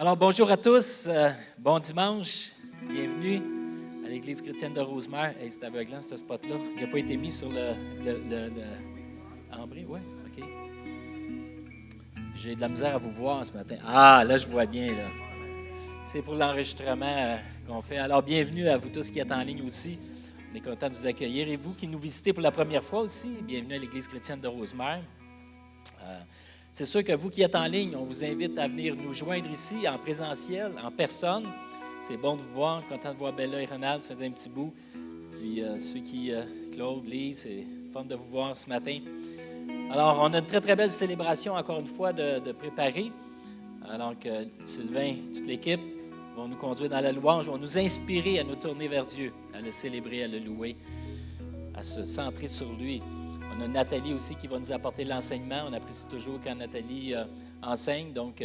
Alors, bonjour à tous, bon dimanche, bienvenue à l'Église chrétienne de Rosemère. Hey, c'est aveuglant, ce spot-là. Il n'a pas été mis sur le Ambré, oui, OK. J'ai de la misère à vous voir ce matin. Ah, là, je vois bien, là. C'est pour l'enregistrement qu'on fait. Alors, bienvenue à vous tous qui êtes en ligne aussi. On est content de vous accueillir. Et vous qui nous visitez pour la première fois aussi, bienvenue à l'Église chrétienne de Rosemère. C'est sûr que vous qui êtes en ligne, on vous invite à venir nous joindre ici en présentiel, en personne. C'est bon de vous voir, content de voir Bella et Ronald, ça faisait un petit bout. Puis ceux qui, Claude, Lise, c'est fun de vous voir ce matin. Alors, on a une très, très belle célébration, encore une fois, de préparer. Alors que Sylvain, toute l'équipe, vont nous conduire dans la louange, vont nous inspirer à nous tourner vers Dieu, à le célébrer, à le louer, à se centrer sur lui. On a Nathalie aussi qui va nous apporter l'enseignement. On apprécie toujours quand Nathalie enseigne. Donc,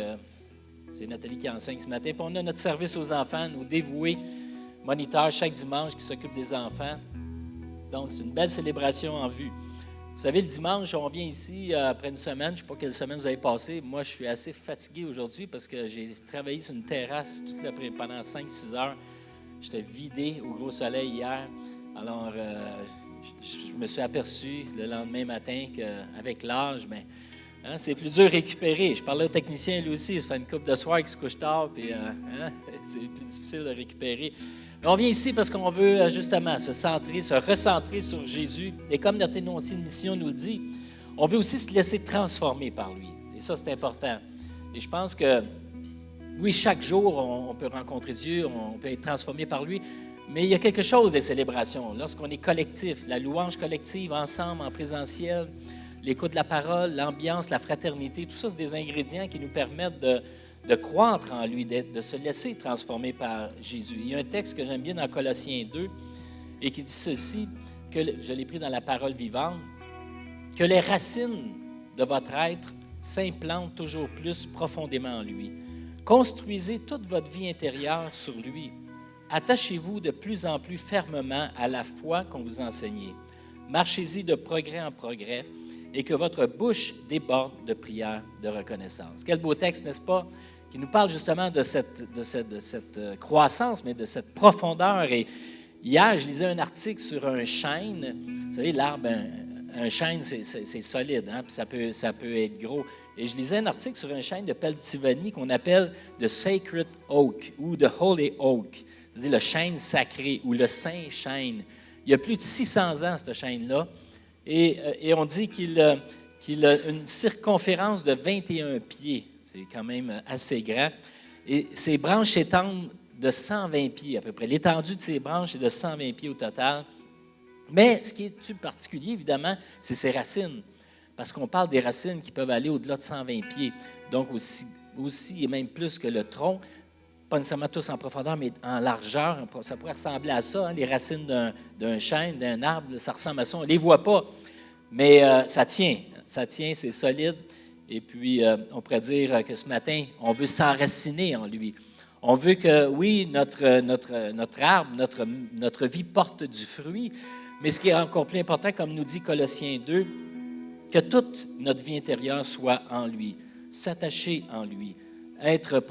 c'est Nathalie qui enseigne ce matin. Puis on a notre service aux enfants, nos dévoués moniteurs chaque dimanche qui s'occupent des enfants. Donc, c'est une belle célébration en vue. Vous savez, le dimanche, on vient ici après une semaine. Je ne sais pas quelle semaine vous avez passé. Moi, je suis assez fatigué aujourd'hui parce que j'ai travaillé sur une terrasse pendant 5-6 heures. J'étais vidé au gros soleil hier. Alors, je me suis aperçu le lendemain matin qu'avec l'âge, c'est plus dur de récupérer. Je parlais au technicien, lui aussi, ça fait une couple de soirs qu'il se couche tard, puis c'est plus difficile de récupérer. Mais on vient ici parce qu'on veut justement se recentrer sur Jésus. Et comme notre énoncé de mission nous le dit, on veut aussi se laisser transformer par lui. Et ça, c'est important. Et je pense que, oui, chaque jour, on peut rencontrer Dieu, on peut être transformé par lui. Mais il y a quelque chose des célébrations. Lorsqu'on est collectif, la louange collective, ensemble, en présentiel, l'écoute de la parole, l'ambiance, la fraternité, tout ça, c'est des ingrédients qui nous permettent de croître en lui, de se laisser transformer par Jésus. Il y a un texte que j'aime bien dans Colossiens 2 et qui dit ceci, que je l'ai pris dans la parole vivante, que les racines de votre être s'implantent toujours plus profondément en lui. Construisez toute votre vie intérieure sur lui. Attachez-vous de plus en plus fermement à la foi qu'on vous enseignait. Marchez-y de progrès en progrès et que votre bouche déborde de prières de reconnaissance. Quel beau texte, n'est-ce pas, qui nous parle justement de cette croissance, mais de cette profondeur. Et hier, je lisais un article sur un chêne. Vous savez, l'arbre, un chêne, c'est solide, hein, puis ça peut être gros. Et je lisais un article sur un chêne de Pennsylvanie qu'on appelle The Sacred Oak ou The Holy Oak. C'est-à-dire le chêne sacré ou le saint chêne. Il y a plus de 600 ans, ce chêne-là. Et on dit qu'il a une circonférence de 21 pieds. C'est quand même assez grand. Et ses branches s'étendent de 120 pieds à peu près. L'étendue de ses branches est de 120 pieds au total. Mais ce qui est particulier, évidemment, c'est ses racines. Parce qu'on parle des racines qui peuvent aller au-delà de 120 pieds. Donc aussi et même plus que le tronc. Pas nécessairement tous en profondeur, mais en largeur. Ça pourrait ressembler à ça, hein, les racines d'un chêne, d'un arbre, ça ressemble à ça. On ne les voit pas, mais ça tient, c'est solide. Et puis, on pourrait dire que ce matin, on veut s'enraciner en lui. On veut que, oui, notre arbre, notre vie porte du fruit, mais ce qui est encore plus important, comme nous dit Colossiens 2, que toute notre vie intérieure soit en lui, s'attacher en lui, être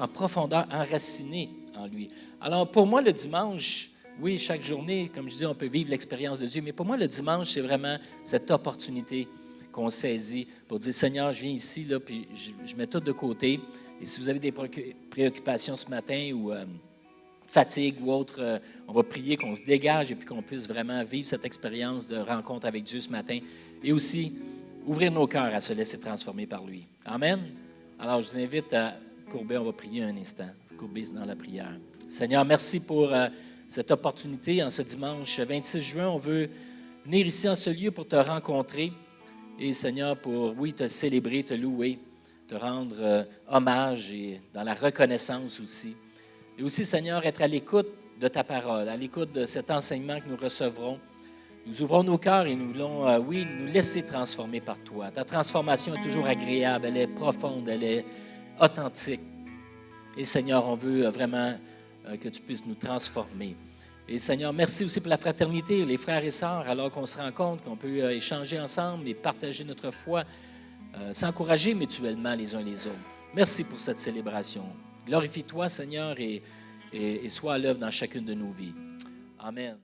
en profondeur enraciné en lui. Alors, pour moi, le dimanche, oui, chaque journée, comme je dis, on peut vivre l'expérience de Dieu, mais pour moi, le dimanche, c'est vraiment cette opportunité qu'on saisit pour dire, Seigneur, je viens ici, là, puis je mets tout de côté. Et si vous avez des préoccupations ce matin ou fatigue ou autre, on va prier qu'on se dégage et puis qu'on puisse vraiment vivre cette expérience de rencontre avec Dieu ce matin et aussi ouvrir nos cœurs à se laisser transformer par lui. Amen. Alors, je vous invite à courber, on va prier un instant. Courber dans la prière. Seigneur, merci pour cette opportunité en ce dimanche 26 juin. On veut venir ici en ce lieu pour te rencontrer et, Seigneur, pour, oui, te célébrer, te louer, te rendre hommage et dans la reconnaissance aussi. Et aussi, Seigneur, être à l'écoute de ta parole, à l'écoute de cet enseignement que nous recevrons. Nous ouvrons nos cœurs et nous voulons, oui, nous laisser transformer par toi. Ta transformation est toujours agréable, elle est profonde, elle est authentique. Et Seigneur, on veut vraiment que tu puisses nous transformer. Et Seigneur, merci aussi pour la fraternité, les frères et sœurs, alors qu'on se rend compte qu'on peut échanger ensemble et partager notre foi, s'encourager mutuellement les uns les autres. Merci pour cette célébration. Glorifie-toi, Seigneur, et sois à l'œuvre dans chacune de nos vies. Amen.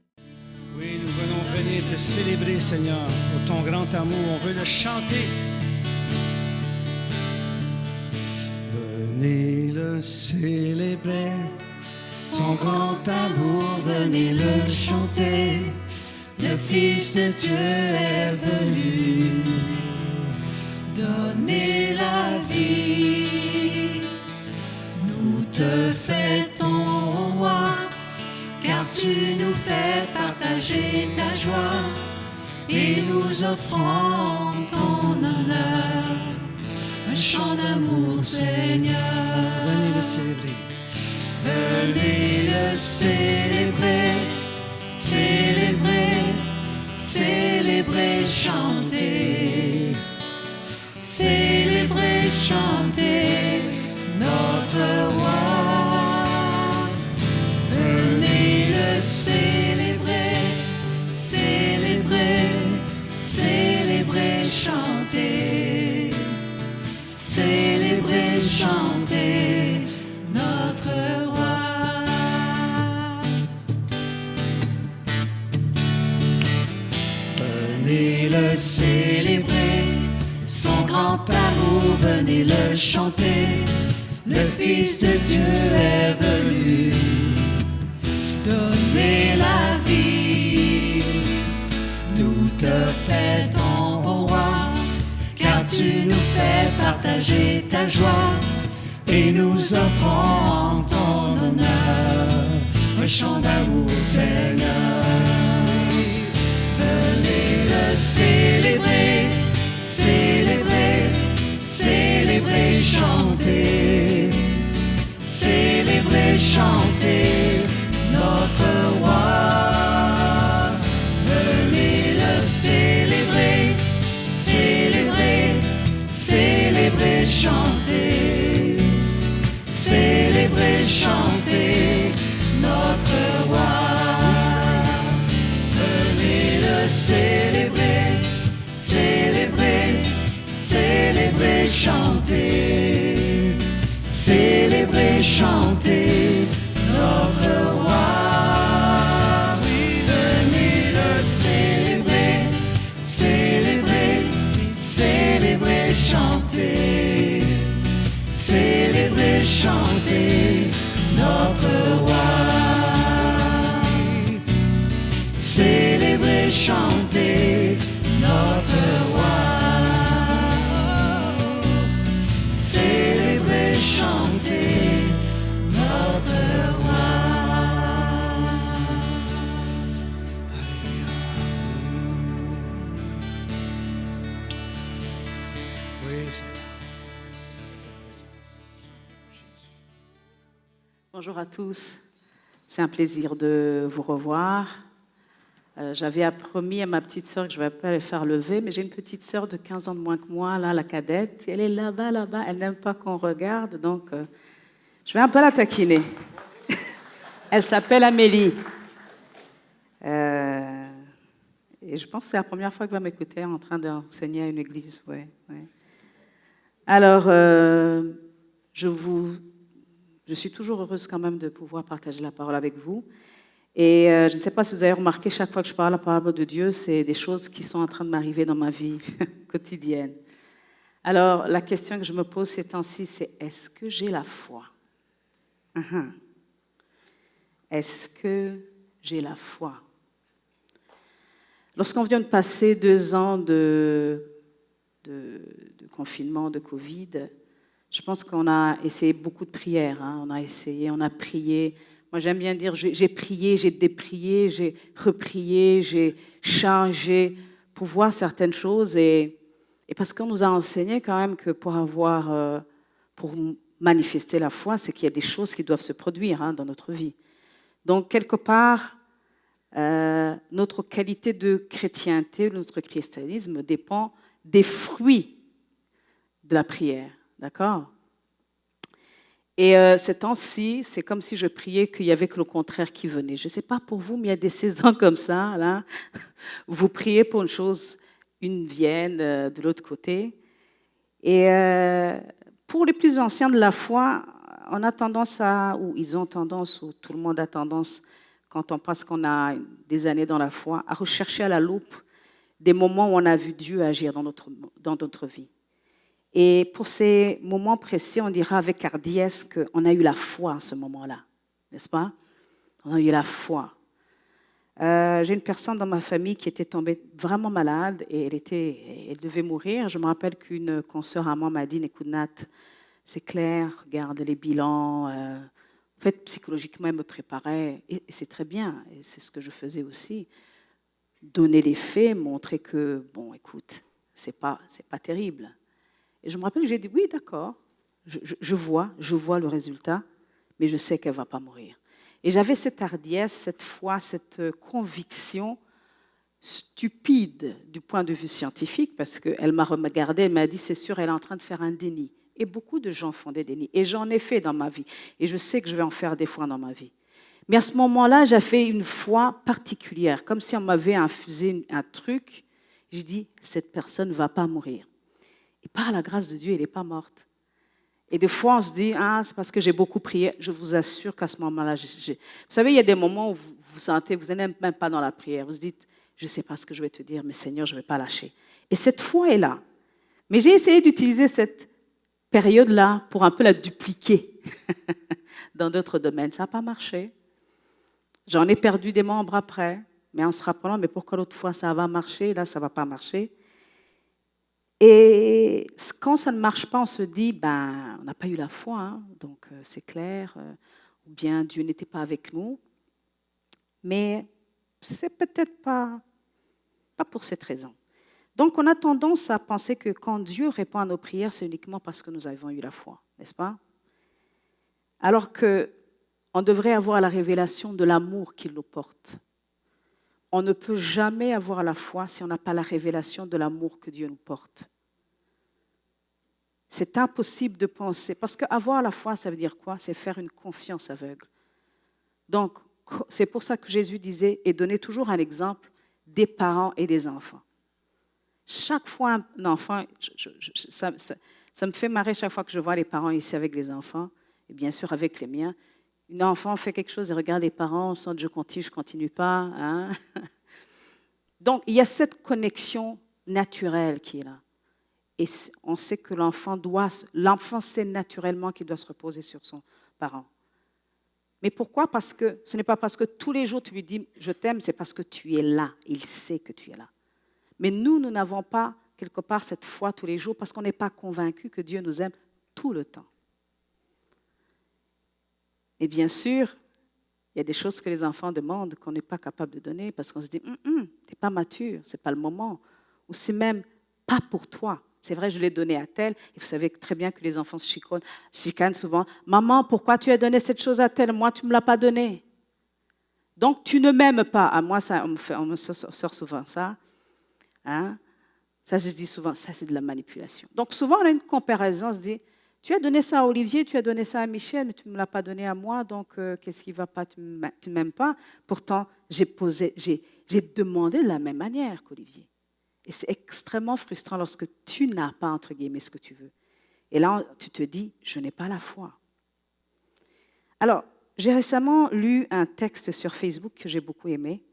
Oui, nous venons venir te célébrer, Seigneur, pour ton grand amour. On veut le chanter. Venez le célébrer, son grand amour, venez le chanter. Le Fils de Dieu est venu donner la vie. Nous te fêtons, roi, car tu nous fais partager ta joie et nous offrons ton honneur. Un chant d'amour, Seigneur. Venez le célébrer. Venez le célébrer, célébrer, célébrer, chanter. Célébrer, chanter notre roi. Venez le célébrer, célébrer, célébrer, chanter. Célébrer, chanter notre roi. Venez le célébrer, son grand amour, venez le chanter. Le Fils de Dieu est venu donner la vie. Nous te fêtons, ô roi, car tu nous fais partager ta joie et nous offrons ton honneur. Un chant d'amour, Seigneur. Venez le célébrer, célébrer, célébrer, chanter. Célébrer, chanter notre roi. Venez le célébrer, célébrer, célébrer, chanter. Célébrer, chanter notre roi. Venez le célébrer, célébrer, célébrer, chanter. Célébrer, chanter notre roi. Oui, venez le célébrer, célébrer, célébrer, chanter. Célébrer, chanter notre roi. Célébrer, chanter notre roi. Célébrer, chanter notre roi. Oui, Bonjour à tous, c'est un plaisir de vous revoir. J'avais promis à ma petite sœur que je ne vais pas les faire lever, mais j'ai une petite sœur de 15 ans de moins que moi, là, la cadette. Elle est là-bas, elle n'aime pas qu'on regarde, donc je vais un peu la taquiner. Elle s'appelle Amélie. Et je pense que c'est la première fois qu'elle va m'écouter en train d'enseigner à une église. Ouais. Alors, je suis toujours heureuse quand même de pouvoir partager la parole avec vous. Et je ne sais pas si vous avez remarqué, chaque fois que je parle la parole de Dieu, c'est des choses qui sont en train de m'arriver dans ma vie quotidienne. Alors, la question que je me pose ces temps-ci, c'est est-ce que j'ai la foi? Est-ce que j'ai la foi? Lorsqu'on vient de passer 2 ans de confinement, de Covid, je pense qu'on a essayé beaucoup de prières. On a prié. Moi, j'aime bien dire, j'ai prié, j'ai déprié, j'ai reprié, j'ai changé pour voir certaines choses. Et parce qu'on nous a enseigné quand même que pour manifester la foi, c'est qu'il y a des choses qui doivent se produire dans notre vie. Donc, quelque part, notre qualité de chrétienté, notre christianisme dépend des fruits de la prière. D'accord? Et ces temps-ci, c'est comme si je priais qu'il y avait que le contraire qui venait. Je ne sais pas pour vous, mais il y a des saisons comme ça. Là. Vous priez pour une chose, une vienne de l'autre côté. Et pour les plus anciens de la foi, on a tendance ou ils ont tendance, ou tout le monde a tendance, quand on pense qu'on a des années dans la foi, à rechercher à la loupe des moments où on a vu Dieu agir dans notre vie. Et pour ces moments précis, on dira avec hardiesse qu'on a eu la foi à ce moment-là, n'est-ce pas? On a eu la foi. J'ai une personne dans ma famille qui était tombée vraiment malade et elle devait mourir. Je me rappelle qu'une consoeur à moi m'a dit, écoute Nat, c'est clair, regarde les bilans. En fait, psychologiquement, elle me préparait et c'est très bien. Et c'est ce que je faisais aussi. Donner les faits, montrer que, bon, écoute, c'est pas terrible. Et je me rappelle que j'ai dit, oui, d'accord, je vois le résultat, mais je sais qu'elle ne va pas mourir. Et j'avais cette hardiesse, cette foi, cette conviction stupide du point de vue scientifique, parce qu'elle m'a regardée, elle m'a dit, c'est sûr, elle est en train de faire un déni. Et beaucoup de gens font des dénis. Et j'en ai fait dans ma vie. Et je sais que je vais en faire des fois dans ma vie. Mais à ce moment-là, j'avais une foi particulière, comme si on m'avait infusé un truc. Je dis, cette personne ne va pas mourir. Et par la grâce de Dieu, elle n'est pas morte. Et des fois, on se dit, c'est parce que j'ai beaucoup prié. Je vous assure qu'à ce moment-là, vous savez, il y a des moments où vous sentez que vous n'êtes même pas dans la prière. Vous vous dites, je ne sais pas ce que je vais te dire, mais Seigneur, je ne vais pas lâcher. Et cette foi est là. Mais j'ai essayé d'utiliser cette période-là pour un peu la dupliquer dans d'autres domaines. Ça n'a pas marché. J'en ai perdu des membres après, mais en se rappelant, mais pourquoi l'autre fois ça va marcher, là ça ne va pas marcher. Et quand ça ne marche pas, on se dit, on n'a pas eu la foi, hein, donc c'est clair, ou bien Dieu n'était pas avec nous. Mais c'est peut-être pas pour cette raison. Donc on a tendance à penser que quand Dieu répond à nos prières, c'est uniquement parce que nous avons eu la foi, n'est-ce pas? Alors qu'on devrait avoir la révélation de l'amour qu'il nous porte. On ne peut jamais avoir la foi si on n'a pas la révélation de l'amour que Dieu nous porte. C'est impossible de penser, parce qu'avoir la foi, ça veut dire quoi? C'est faire une confiance aveugle. Donc, c'est pour ça que Jésus disait, et donnait toujours un exemple, des parents et des enfants. Chaque fois, un enfant, ça me fait marrer chaque fois que je vois les parents ici avec les enfants, et bien sûr avec les miens. Un enfant fait quelque chose et regarde les parents, sans je continue pas. Hein? Donc, il y a cette connexion naturelle qui est là. Et on sait que l'enfant sait naturellement qu'il doit se reposer sur son parent. Mais pourquoi? Parce que ce n'est pas parce que tous les jours tu lui dis « je t'aime », c'est parce que tu es là. Il sait que tu es là. Mais nous n'avons pas quelque part cette foi tous les jours parce qu'on n'est pas convaincu que Dieu nous aime tout le temps. Et bien sûr, il y a des choses que les enfants demandent qu'on n'est pas capable de donner parce qu'on se dit « tu n'es pas mature, ce n'est pas le moment ». Ou c'est même « pas pour toi ». C'est vrai, je l'ai donné à tel. Et vous savez très bien que les enfants se chicanent souvent. « Maman, pourquoi tu as donné cette chose à tel? Moi, tu ne me l'as pas donnée. » Donc, tu ne m'aimes pas. À moi, on me sort souvent ça. Hein? Ça, je dis souvent, ça, c'est de la manipulation. Donc, souvent, on a une comparaison. On se dit, tu as donné ça à Olivier, tu as donné ça à Michel, mais tu ne me l'as pas donné à moi. Donc, qu'est-ce qui ne va pas? Tu ne m'aimes pas. Pourtant, j'ai demandé de la même manière qu'Olivier. Et c'est extrêmement frustrant lorsque tu n'as pas, entre guillemets, ce que tu veux. Et là, tu te dis, je n'ai pas la foi. Alors, j'ai récemment lu un texte sur Facebook que j'ai beaucoup aimé.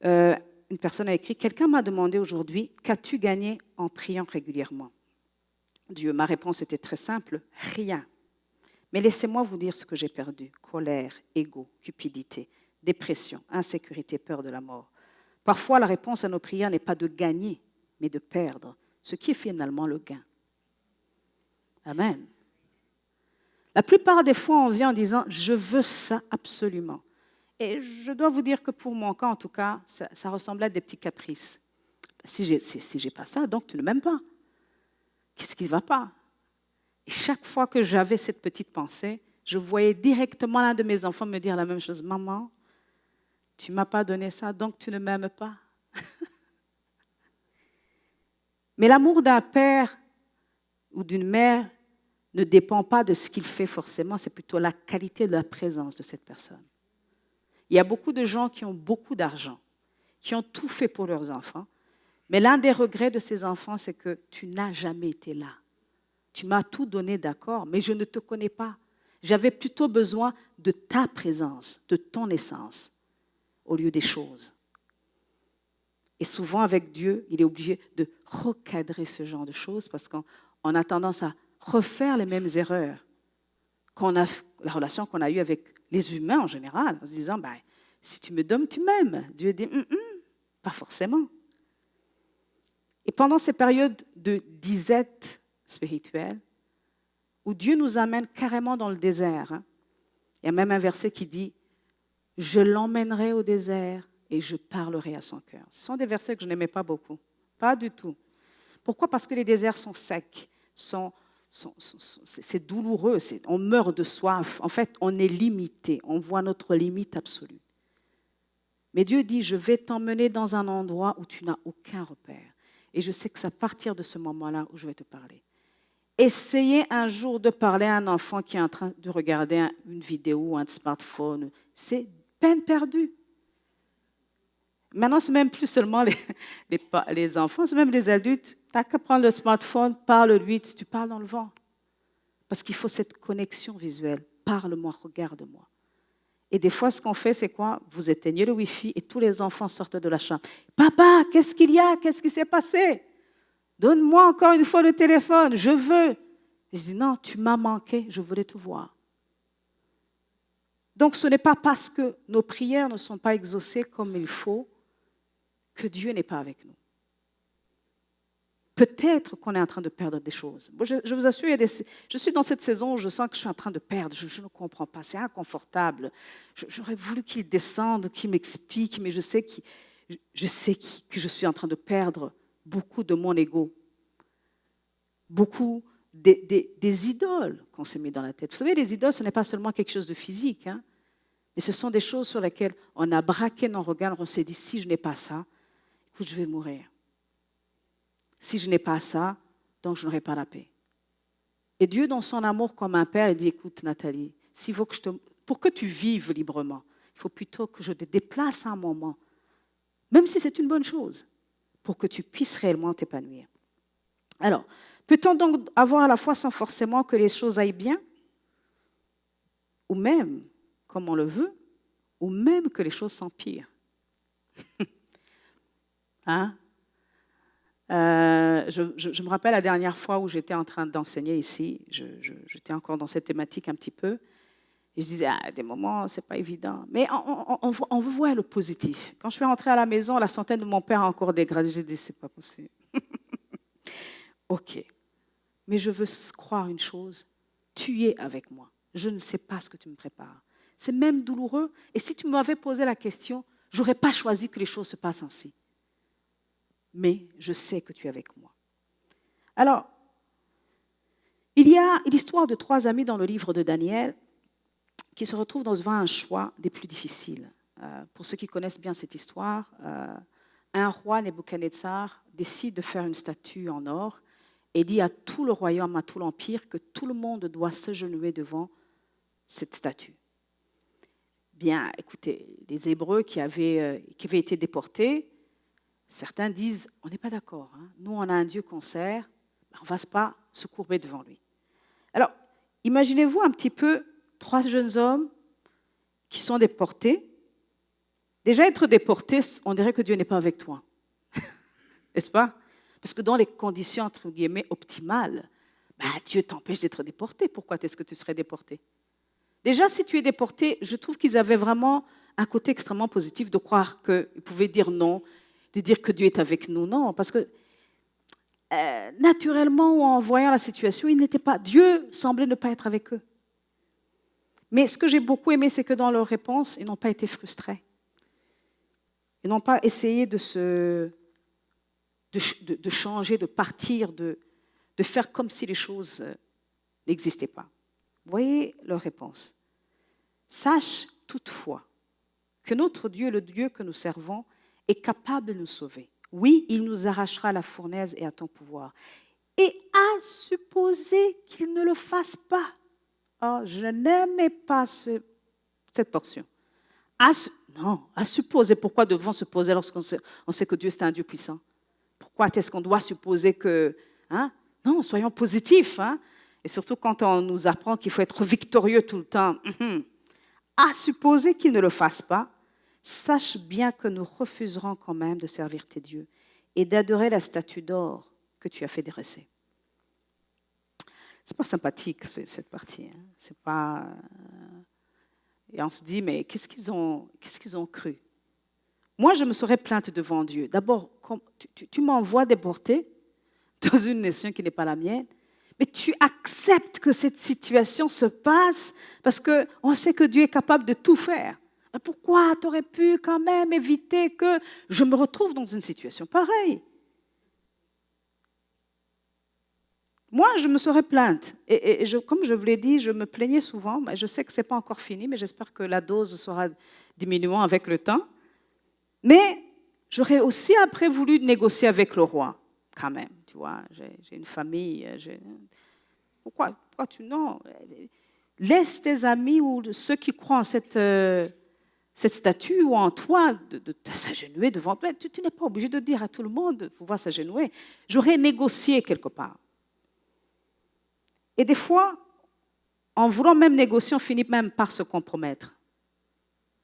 Une personne a écrit, quelqu'un m'a demandé aujourd'hui, qu'as-tu gagné en priant régulièrement? Dieu, ma réponse était très simple, rien. Mais laissez-moi vous dire ce que j'ai perdu. Colère, égo, cupidité, dépression, insécurité, peur de la mort. Parfois, la réponse à nos prières n'est pas de gagner, mais de perdre, ce qui est finalement le gain. Amen. La plupart des fois, on vient en disant, je veux ça absolument. Et je dois vous dire que pour mon cas, en tout cas, ça ressemblait à des petits caprices. Si j'ai pas ça, donc tu ne m'aimes pas. Qu'est-ce qui ne va pas? Et chaque fois que j'avais cette petite pensée, je voyais directement l'un de mes enfants me dire la même chose. Maman, tu ne m'as pas donné ça, donc tu ne m'aimes pas. Mais l'amour d'un père ou d'une mère ne dépend pas de ce qu'il fait forcément, c'est plutôt la qualité de la présence de cette personne. Il y a beaucoup de gens qui ont beaucoup d'argent, qui ont tout fait pour leurs enfants, mais l'un des regrets de ces enfants, c'est que tu n'as jamais été là. Tu m'as tout donné, d'accord, mais je ne te connais pas. J'avais plutôt besoin de ta présence, de ton essence, au lieu des choses. Et souvent, avec Dieu, il est obligé de recadrer ce genre de choses parce qu'on a tendance à refaire les mêmes erreurs la relation qu'on a eue avec les humains en général, en se disant, ben, si tu me donnes, tu m'aimes. Dieu dit, pas forcément. Et pendant ces périodes de disette spirituelle, où Dieu nous amène carrément dans le désert, il y a même un verset qui dit, je l'emmènerai au désert et je parlerai à son cœur. Ce sont des versets que je n'aimais pas beaucoup, pas du tout. Pourquoi? Parce que les déserts sont secs, c'est douloureux, on meurt de soif. En fait, on est limité, on voit notre limite absolue. Mais Dieu dit, je vais t'emmener dans un endroit où tu n'as aucun repère. Et je sais que c'est à partir de ce moment-là où je vais te parler. Essayez un jour de parler à un enfant qui est en train de regarder une vidéo, un smartphone. C'est peine perdue. Maintenant, ce n'est même plus seulement les enfants, c'est même les adultes. Tu n'as qu'à prendre le smartphone, parle-lui, tu parles dans le vent. Parce qu'il faut cette connexion visuelle. Parle-moi, regarde-moi. Et des fois, ce qu'on fait, c'est quoi? Vous éteignez le Wi-Fi et tous les enfants sortent de la chambre. Papa, qu'est-ce qu'il y a? Qu'est-ce qui s'est passé? Donne-moi encore une fois le téléphone, je veux. Je dis, non, tu m'as manqué, je voulais te voir. Donc, ce n'est pas parce que nos prières ne sont pas exaucées comme il faut que Dieu n'est pas avec nous. Peut-être qu'on est en train de perdre des choses. Je vous assure, je suis dans cette saison où je sens que je suis en train de perdre. Je ne comprends pas, c'est inconfortable. J'aurais voulu qu'il descende, qu'il m'explique, mais je sais que je suis en train de perdre beaucoup de mon ego. Beaucoup des idoles qu'on s'est mis dans la tête. Vous savez, les idoles, ce n'est pas seulement quelque chose de physique, mais ce sont des choses sur lesquelles on a braqué nos regards, on s'est dit, si je n'ai pas ça, écoute, je vais mourir. Si je n'ai pas ça, donc je n'aurai pas la paix. Et Dieu, dans son amour comme un père, il dit, écoute Nathalie, pour que tu vives librement, il faut plutôt que je te déplace un moment, même si c'est une bonne chose, pour que tu puisses réellement t'épanouir. Alors, peut-on donc avoir à la foi sans forcément que les choses aillent bien? Ou même, comme on le veut, ou même que les choses s'empirent? Je me rappelle la dernière fois où j'étais en train d'enseigner ici, j'étais encore dans cette thématique un petit peu, et je disais, à des moments, ce n'est pas évident. Mais on veut voir le positif. Quand je suis rentrée à la maison, la santé de mon père a encore dégradé. J'ai dit, ce n'est pas possible. OK. Mais je veux croire une chose, tu es avec moi. Je ne sais pas ce que tu me prépares. C'est même douloureux. Et si tu m'avais posé la question, je n'aurais pas choisi que les choses se passent ainsi. Mais je sais que tu es avec moi. Alors, il y a l'histoire de 3 amis dans le livre de Daniel qui se retrouvent devant un choix des plus difficiles. Pour ceux qui connaissent bien cette histoire, un roi, Nebuchadnezzar, décide de faire une statue en or et dit à tout le royaume, à tout l'empire, que tout le monde doit s'agenouiller devant cette statue. Bien, écoutez, les Hébreux qui avaient été déportés, certains disent, on n'est pas d'accord, nous on a un Dieu qu'on sert, on ne va pas se courber devant lui. Alors, imaginez-vous un petit peu 3 jeunes hommes qui sont déportés. Déjà, être déporté, on dirait que Dieu n'est pas avec toi. N'est-ce pas? Parce que dans les conditions, entre guillemets, optimales, Dieu t'empêche d'être déporté. Pourquoi est-ce que tu serais déporté? Déjà, si tu es déporté, je trouve qu'ils avaient vraiment un côté extrêmement positif de croire qu'ils pouvaient dire non, de dire que Dieu est avec nous. Non, parce que naturellement, ou en voyant la situation, Dieu semblait ne pas être avec eux. Mais ce que j'ai beaucoup aimé, c'est que dans leur réponse, ils n'ont pas été frustrés. Ils n'ont pas essayé de changer, de partir, de faire comme si les choses n'existaient pas. Vous voyez leur réponse. Sache toutefois que notre Dieu, le Dieu que nous servons, est capable de nous sauver. Oui, il nous arrachera à la fournaise et à ton pouvoir. Et à supposer qu'il ne le fasse pas. Oh, je n'aimais pas cette portion. À supposer. Pourquoi devons supposer lorsqu'on sait que Dieu est un Dieu puissant? Pourquoi est-ce qu'on doit supposer que... Non, soyons positifs. Et surtout quand on nous apprend qu'il faut être victorieux tout le temps. À supposer qu'il ne le fasse pas, sache bien que nous refuserons quand même de servir tes dieux et d'adorer la statue d'or que tu as fait dresser. C'est pas sympathique cette partie. Hein. C'est pas. Et on se dit mais qu'est-ce qu'ils ont cru? Moi, je me serais plainte devant Dieu. D'abord, tu m'envoies déporter dans une nation qui n'est pas la mienne, mais tu acceptes que cette situation se passe parce qu'on sait que Dieu est capable de tout faire. Mais pourquoi tu aurais pu quand même éviter que je me retrouve dans une situation pareille? Moi, je me serais plainte. Et comme je vous l'ai dit, je me plaignais souvent. Je sais que ce n'est pas encore fini, mais j'espère que la dose sera diminuant avec le temps. Mais j'aurais aussi après voulu négocier avec le roi, quand même. Tu vois, j'ai une famille. Pourquoi tu... Non. Laisse tes amis ou ceux qui croient en cette statue ou en toi de s'agenouiller devant toi. Tu n'es pas obligé de dire à tout le monde de pouvoir s'agenouiller. J'aurais négocié quelque part. Et des fois, en voulant même négocier, on finit même par se compromettre.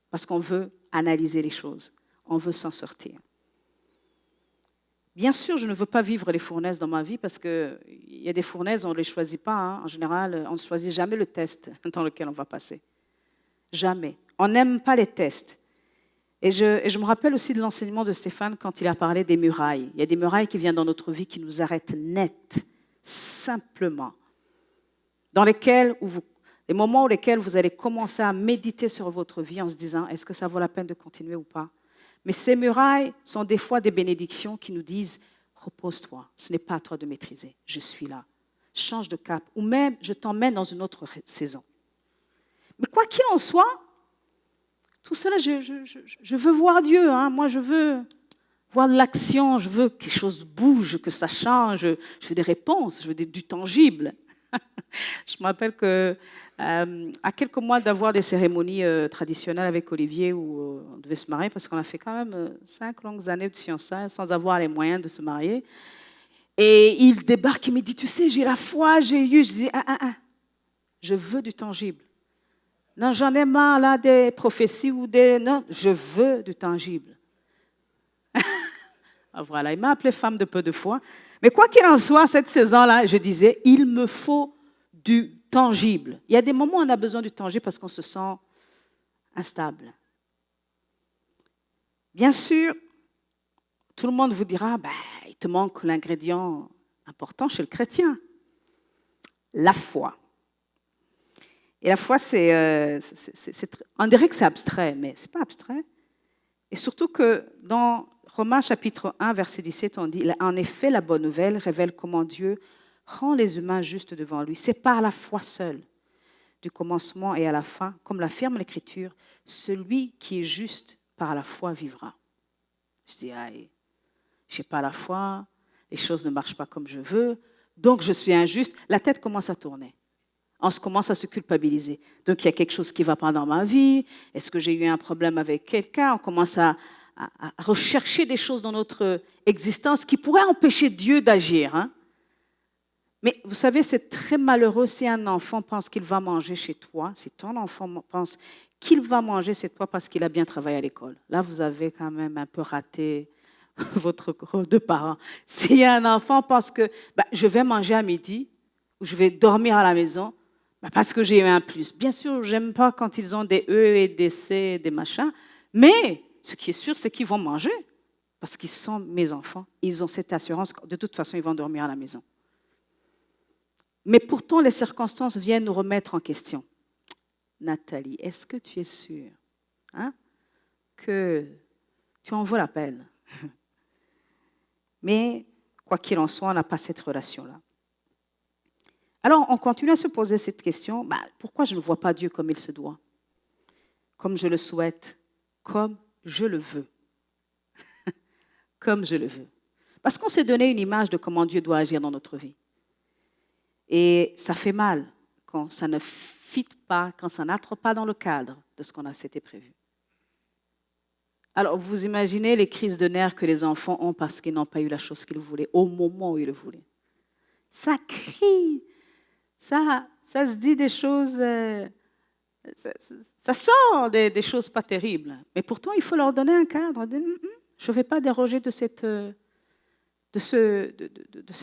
Parce qu'on veut analyser les choses. On veut s'en sortir. Bien sûr, je ne veux pas vivre les fournaises dans ma vie parce qu'il y a des fournaises, on ne les choisit pas. Hein. En général, on ne choisit jamais le test dans lequel on va passer. Jamais. On n'aime pas les tests. Et je me rappelle aussi de l'enseignement de Stéphane quand il a parlé des murailles. Il y a des murailles qui viennent dans notre vie qui nous arrêtent net, simplement. Dans lesquels, les moments dans lesquels vous allez commencer à méditer sur votre vie en se disant, est-ce que ça vaut la peine de continuer ou pas? Mais ces murailles sont des fois des bénédictions qui nous disent, repose-toi, ce n'est pas à toi de maîtriser, je suis là. Change de cap, ou même je t'emmène dans une autre saison. Mais quoi qu'il en soit, tout cela, je veux voir Dieu. Hein. Moi, je veux voir de l'action, je veux que quelque chose bouge, que ça change, je veux des réponses, je veux du tangible. Je me rappelle qu'à quelques mois d'avoir des cérémonies traditionnelles avec Olivier où on devait se marier, parce qu'on a fait quand même 5 longues années de fiançailles sans avoir les moyens de se marier. Et il débarque et me dit, tu sais, j'ai la foi, j'ai eu. Je dis, je veux du tangible. Non, j'en ai marre là des prophéties ou des... Non, je veux du tangible. Voilà, il m'a appelée femme de peu de foi. Mais quoi qu'il en soit, cette saison-là, je disais, il me faut du tangible. Il y a des moments où on a besoin du tangible parce qu'on se sent instable. Bien sûr, tout le monde vous dira, il te manque l'ingrédient important chez le chrétien, la foi. Et la foi, on dirait que c'est abstrait, mais ce n'est pas abstrait. Et surtout que dans Romains chapitre 1, verset 17, on dit « En effet, la bonne nouvelle révèle comment Dieu rend les humains justes devant lui. C'est par la foi seule, du commencement et à la fin, comme l'affirme l'Écriture, celui qui est juste par la foi vivra. » Je dis « je n'ai pas la foi, les choses ne marchent pas comme je veux, donc je suis injuste. » La tête commence à tourner. On commence à se culpabiliser. Donc, il y a quelque chose qui ne va pas dans ma vie. Est-ce que j'ai eu un problème avec quelqu'un? On commence à rechercher des choses dans notre existence qui pourraient empêcher Dieu d'agir. Hein? Mais vous savez, c'est très malheureux si un enfant pense qu'il va manger chez toi, si ton enfant pense qu'il va manger chez toi parce qu'il a bien travaillé à l'école. Là, vous avez quand même un peu raté votre rôle de parent. Si un enfant pense que je vais manger à midi ou je vais dormir à la maison, parce que j'ai eu un plus. Bien sûr, je n'aime pas quand ils ont des E et des C et des machins, mais ce qui est sûr, c'est qu'ils vont manger parce qu'ils sont mes enfants. Ils ont cette assurance que de toute façon, ils vont dormir à la maison. Mais pourtant, les circonstances viennent nous remettre en question. Nathalie, est-ce que tu es sûre que tu en vaux la peine? Mais quoi qu'il en soit, on n'a pas cette relation-là. Alors, on continue à se poser cette question, pourquoi je ne vois pas Dieu comme il se doit? Comme je le souhaite, comme je le veux. Comme je le veux. Parce qu'on s'est donné une image de comment Dieu doit agir dans notre vie. Et ça fait mal quand ça ne fit pas, quand ça n'entre pas dans le cadre de ce qu'on a s'était prévu. Alors, vous imaginez les crises de nerfs que les enfants ont parce qu'ils n'ont pas eu la chose qu'ils voulaient au moment où ils le voulaient. Ça crie. ça se dit des choses, ça sort des choses pas terribles. Mais pourtant, il faut leur donner un cadre. Je ne vais pas déroger de cette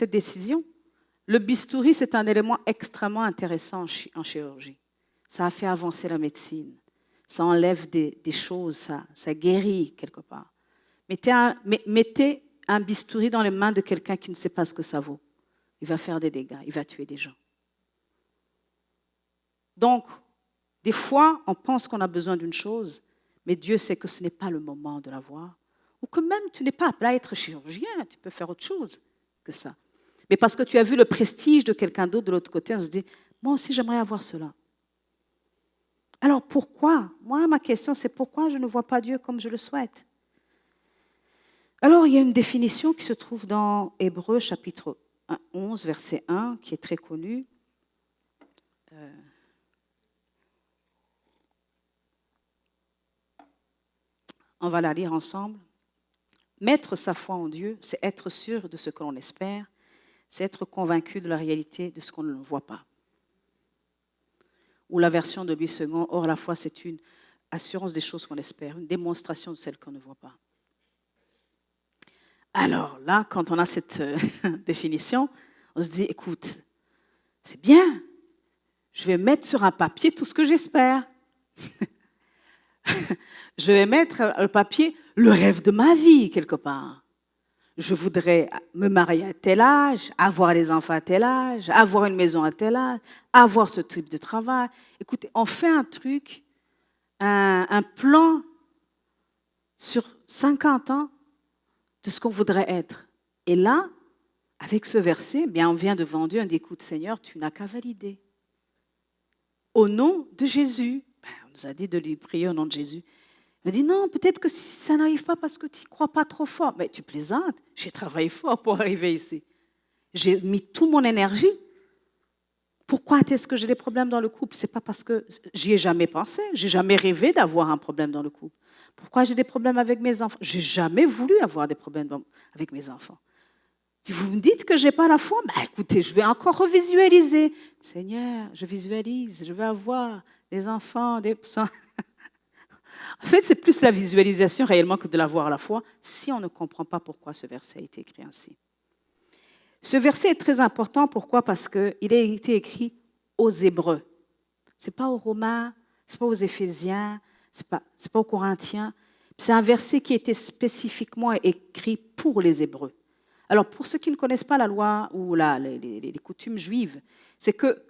décision. Le bistouri, c'est un élément extrêmement intéressant en chirurgie. Ça a fait avancer la médecine. Ça enlève des choses, ça guérit quelque part. Mettez un bistouri dans les mains de quelqu'un qui ne sait pas ce que ça vaut. Il va faire des dégâts, il va tuer des gens. Donc, des fois, on pense qu'on a besoin d'une chose, mais Dieu sait que ce n'est pas le moment de l'avoir. Ou que même tu n'es pas appelé à être chirurgien, tu peux faire autre chose que ça. Mais parce que tu as vu le prestige de quelqu'un d'autre de l'autre côté, on se dit, moi aussi j'aimerais avoir cela. Alors pourquoi? Moi, ma question, c'est pourquoi je ne vois pas Dieu comme je le souhaite? Alors, il y a une définition qui se trouve dans Hébreux chapitre 11, verset 1, qui est très connue. On va la lire ensemble. Mettre sa foi en Dieu, c'est être sûr de ce que l'on espère, c'est être convaincu de la réalité de ce qu'on ne voit pas. Ou la version de Louis II, or la foi, c'est une assurance des choses qu'on espère, une démonstration de celles qu'on ne voit pas. Alors là, quand on a cette définition, on se dit, écoute, c'est bien, je vais mettre sur un papier tout ce que j'espère. Je vais mettre sur le papier le rêve de ma vie, quelque part. Je voudrais me marier à tel âge, avoir des enfants à tel âge, avoir une maison à tel âge, avoir ce type de travail. Écoutez, on fait un truc, un plan sur 50 ans de ce qu'on voudrait être. Et là, avec ce verset, bien, on vient devant Dieu, on dit, écoute Seigneur, tu n'as qu'à valider. Au nom de Jésus, on nous a dit de lui prier au nom de Jésus. Il me dit, non, peut-être que ça n'arrive pas parce que tu ne crois pas trop fort. Mais tu plaisantes, j'ai travaillé fort pour arriver ici. J'ai mis toute mon énergie. Pourquoi est-ce que j'ai des problèmes dans le couple? Ce n'est pas parce que j'y ai jamais pensé. Je n'ai jamais rêvé d'avoir un problème dans le couple. Pourquoi j'ai des problèmes avec mes enfants? Je n'ai jamais voulu avoir des problèmes avec mes enfants. Si vous me dites que je n'ai pas la foi, écoutez, je vais encore revisualiser. Seigneur, je visualise, je veux avoir des enfants, des... En fait, c'est plus la visualisation réellement que de l'avoir à la foi, si on ne comprend pas pourquoi ce verset a été écrit ainsi. Ce verset est très important, pourquoi? Parce qu'il a été écrit aux Hébreux. Ce n'est pas aux Romains, ce n'est pas aux Éphésiens, ce n'est pas aux Corinthiens. C'est un verset qui a été spécifiquement écrit pour les Hébreux. Alors, pour ceux qui ne connaissent pas la loi ou les coutumes juives, c'est que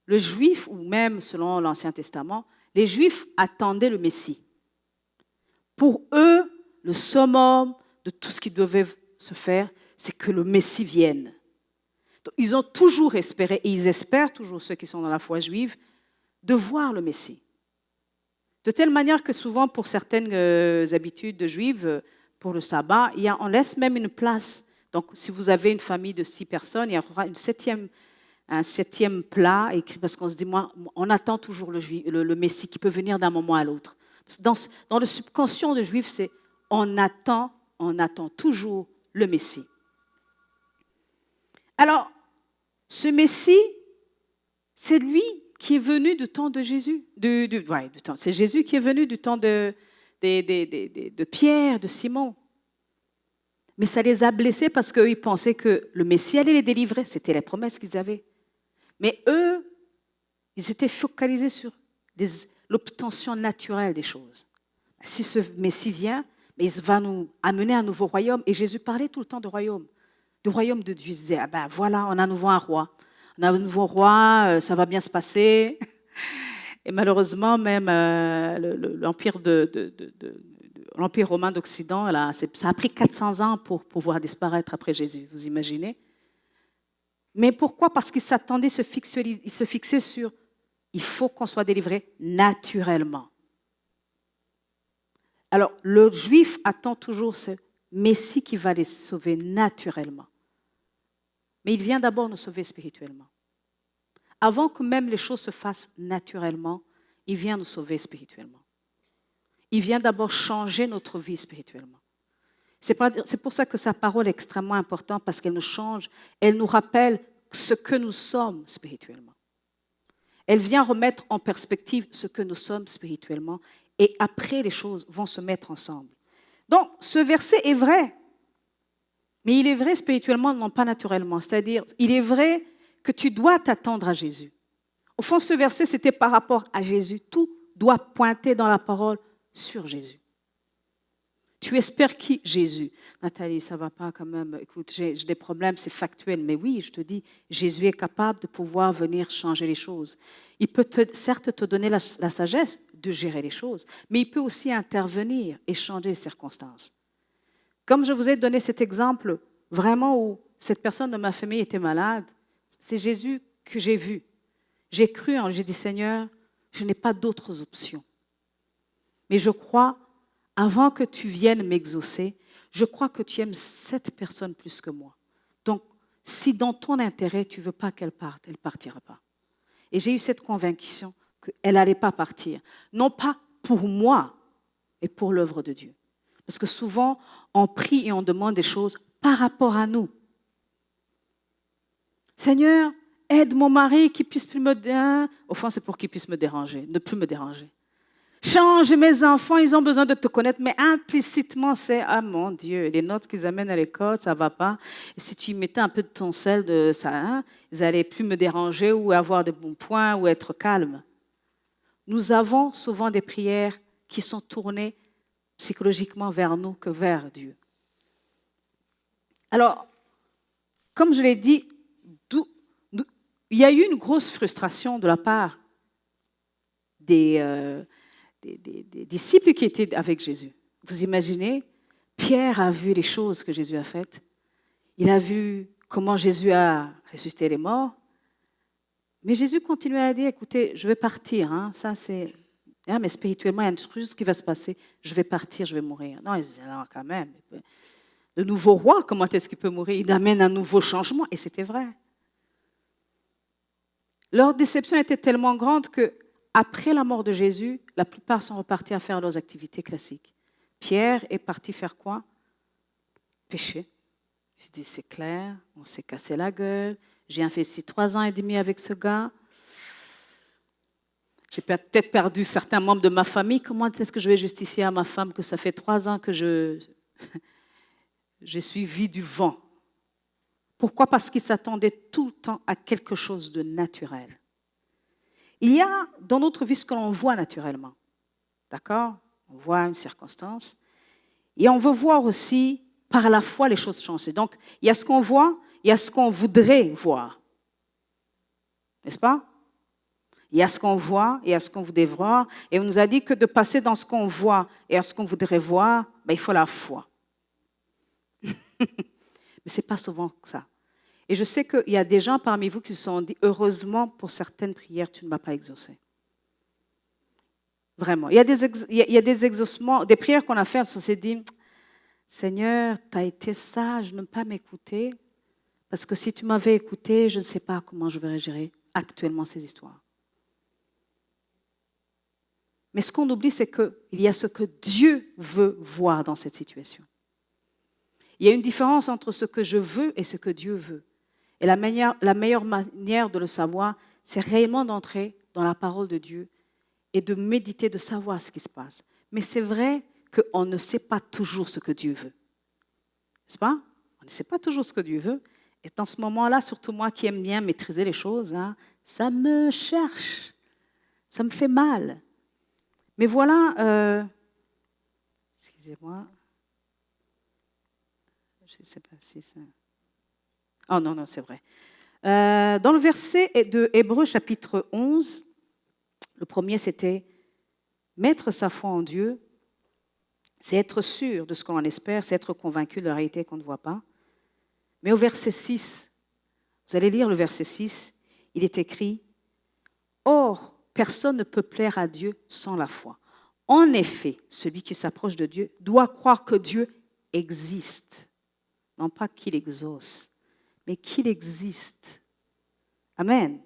le juif, ou même selon l'Ancien Testament, les Juifs attendaient le Messie. Pour eux, le summum de tout ce qui devait se faire, c'est que le Messie vienne. Donc, ils ont toujours espéré, et ils espèrent toujours, ceux qui sont dans la foi juive, de voir le Messie. De telle manière que souvent, pour certaines habitudes juives, pour le sabbat, on laisse même une place. Donc, si vous avez une famille de 6 personnes, il y aura un septième plat écrit, parce qu'on se dit, on attend toujours le Messie qui peut venir d'un moment à l'autre. Dans le subconscient de Juif, c'est on attend toujours le Messie. Alors, ce Messie, c'est lui qui est venu du temps de Jésus. C'est Jésus qui est venu du temps de Pierre, de Simon. Mais ça les a blessés parce qu'ils pensaient que le Messie allait les délivrer. C'était la promesse qu'ils avaient. Mais eux, ils étaient focalisés sur l'obtention naturelle des choses. Si ce Messie vient, il va nous amener un nouveau royaume. Et Jésus parlait tout le temps du royaume de Dieu. Il disait, voilà, on a à nouveau un roi. On a un nouveau roi, ça va bien se passer. Et malheureusement, même l'Empire romain d'Occident, ça a pris 400 ans pour pouvoir disparaître après Jésus, vous imaginez? Mais pourquoi? Parce qu'ils s'attendaient, ils se fixaient sur il faut qu'on soit délivré naturellement. Alors, le Juif attend toujours ce Messie qui va les sauver naturellement. Mais il vient d'abord nous sauver spirituellement. Avant que même les choses se fassent naturellement, il vient nous sauver spirituellement. Il vient d'abord changer notre vie spirituellement. C'est pour ça que sa parole est extrêmement importante, parce qu'elle nous change, elle nous rappelle ce que nous sommes spirituellement. Elle vient remettre en perspective ce que nous sommes spirituellement et après les choses vont se mettre ensemble. Donc, ce verset est vrai, mais il est vrai spirituellement, non pas naturellement. C'est-à-dire, il est vrai que tu dois t'attendre à Jésus. Au fond, ce verset, c'était par rapport à Jésus. Tout doit pointer dans la parole sur Jésus. Tu espères qui? Jésus. Nathalie, ça ne va pas quand même. Écoute, j'ai des problèmes, c'est factuel. Mais oui, je te dis, Jésus est capable de pouvoir venir changer les choses. Il peut certes te donner la sagesse de gérer les choses, mais il peut aussi intervenir et changer les circonstances. Comme je vous ai donné cet exemple, vraiment où cette personne de ma famille était malade, c'est Jésus que j'ai vu. J'ai cru, j'ai dit, Seigneur, je n'ai pas d'autres options. Mais je crois, avant que tu viennes m'exaucer, je crois que tu aimes cette personne plus que moi. Donc, si dans ton intérêt, tu ne veux pas qu'elle parte, elle ne partira pas. Et j'ai eu cette conviction qu'elle n'allait pas partir. Non pas pour moi, mais pour l'œuvre de Dieu. Parce que souvent, on prie et on demande des choses par rapport à nous. Seigneur, aide mon mari qui puisse plus me déranger. Au fond, c'est pour qu'il puisse me déranger, ne plus me déranger. Change mes enfants, ils ont besoin de te connaître, mais implicitement, c'est « Ah mon Dieu, les notes qu'ils amènent à l'école, ça ne va pas. Et si tu mettais un peu de ton sel, de ça, ils n'allaient plus me déranger ou avoir de bons points ou être calmes. » Nous avons souvent des prières qui sont tournées psychologiquement vers nous que vers Dieu. Alors, comme je l'ai dit, il y a eu une grosse frustration de la part des disciples qui étaient avec Jésus. Vous imaginez, Pierre a vu les choses que Jésus a faites. Il a vu comment Jésus a ressuscité les morts. Mais Jésus continuait à dire, écoutez, je vais partir. Ça, c'est... mais spirituellement, il y a une chose qui va se passer. Je vais partir, je vais mourir. Non, il disait, non, quand même. Le nouveau roi, comment est-ce qu'il peut mourir? Il amène un nouveau changement. Et c'était vrai. Leur déception était tellement grande que après la mort de Jésus, la plupart sont repartis à faire leurs activités classiques. Pierre est parti faire quoi? Pécher. Il dit, c'est clair, on s'est cassé la gueule, j'ai investi 3 ans et demi avec ce gars, j'ai peut-être perdu certains membres de ma famille, comment est-ce que je vais justifier à ma femme que ça fait 3 ans que j'ai suivi du vent? Pourquoi? Parce qu'il s'attendait tout le temps à quelque chose de naturel. Il y a dans notre vie ce que l'on voit naturellement. D'accord? On voit une circonstance. Et on veut voir aussi, par la foi, les choses changer. Donc, il y a ce qu'on voit, il y a ce qu'on voudrait voir. N'est-ce pas? Il y a ce qu'on voit, il y a ce qu'on voudrait voir. Et on nous a dit que de passer dans ce qu'on voit et à ce qu'on voudrait voir, il faut la foi. Mais ce n'est pas souvent ça. Et je sais qu'il y a des gens parmi vous qui se sont dit, heureusement, pour certaines prières, tu ne m'as pas exaucé. Vraiment. Il y a des exaucements, des prières qu'on a faites, on s'est dit, Seigneur, tu as été sage de ne pas m'écouter, parce que si tu m'avais écouté, je ne sais pas comment je vais gérer actuellement ces histoires. Mais ce qu'on oublie, c'est qu'il y a ce que Dieu veut voir dans cette situation. Il y a une différence entre ce que je veux et ce que Dieu veut. Et la meilleure manière de le savoir, c'est réellement d'entrer dans la parole de Dieu et de méditer, de savoir ce qui se passe. Mais c'est vrai qu'on ne sait pas toujours ce que Dieu veut. N'est-ce pas? On ne sait pas toujours ce que Dieu veut. Et dans ce moment-là, surtout moi qui aime bien maîtriser les choses, ça me cherche, ça me fait mal. Mais voilà, excusez-moi, je ne sais pas si ça... Oh non, c'est vrai. Dans le verset de Hébreux chapitre 11, le premier c'était « Mettre sa foi en Dieu, c'est être sûr de ce qu'on espère, c'est être convaincu de la réalité qu'on ne voit pas. » Mais au verset 6, vous allez lire le verset 6, il est écrit « Or, personne ne peut plaire à Dieu sans la foi. En effet, celui qui s'approche de Dieu doit croire que Dieu existe. » Non pas qu'il exauce, mais qu'il existe. Amen.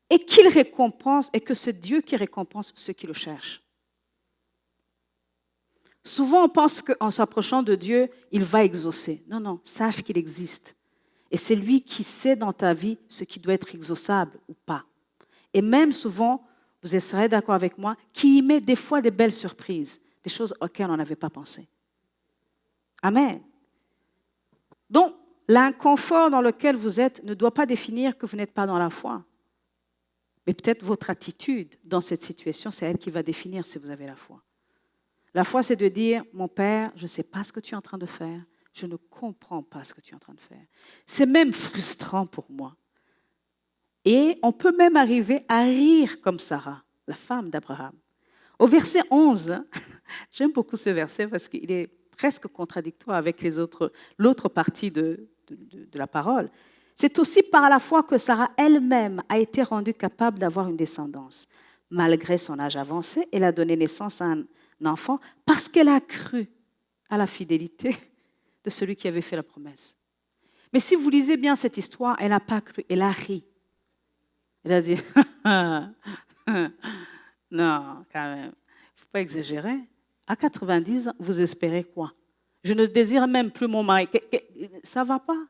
Et qu'il récompense, et que c'est Dieu qui récompense ceux qui le cherchent. Souvent, on pense qu'en s'approchant de Dieu, il va exaucer. Non, non, sache qu'il existe. Et c'est lui qui sait dans ta vie ce qui doit être exauçable ou pas. Et même souvent, vous serez d'accord avec moi, qui y met des fois des belles surprises, des choses auxquelles on n'avait pas pensé. Amen. Donc, l'inconfort dans lequel vous êtes ne doit pas définir que vous n'êtes pas dans la foi. Mais peut-être votre attitude dans cette situation, c'est elle qui va définir si vous avez la foi. La foi, c'est de dire, mon Père, je ne sais pas ce que tu es en train de faire, je ne comprends pas ce que tu es en train de faire. C'est même frustrant pour moi. Et on peut même arriver à rire comme Sarah, la femme d'Abraham. Au verset 11, j'aime beaucoup ce verset parce qu'il est presque contradictoire avec l'autre partie de la parole. C'est aussi par la foi que Sarah elle-même a été rendue capable d'avoir une descendance. Malgré son âge avancé, elle a donné naissance à un enfant parce qu'elle a cru à la fidélité de celui qui avait fait la promesse. Mais si vous lisez bien cette histoire, elle n'a pas cru, elle a ri. Elle a dit, non, quand même, il ne faut pas exagérer. À 90 ans, vous espérez quoi? Je ne désire même plus mon mari. Ça ne va pas.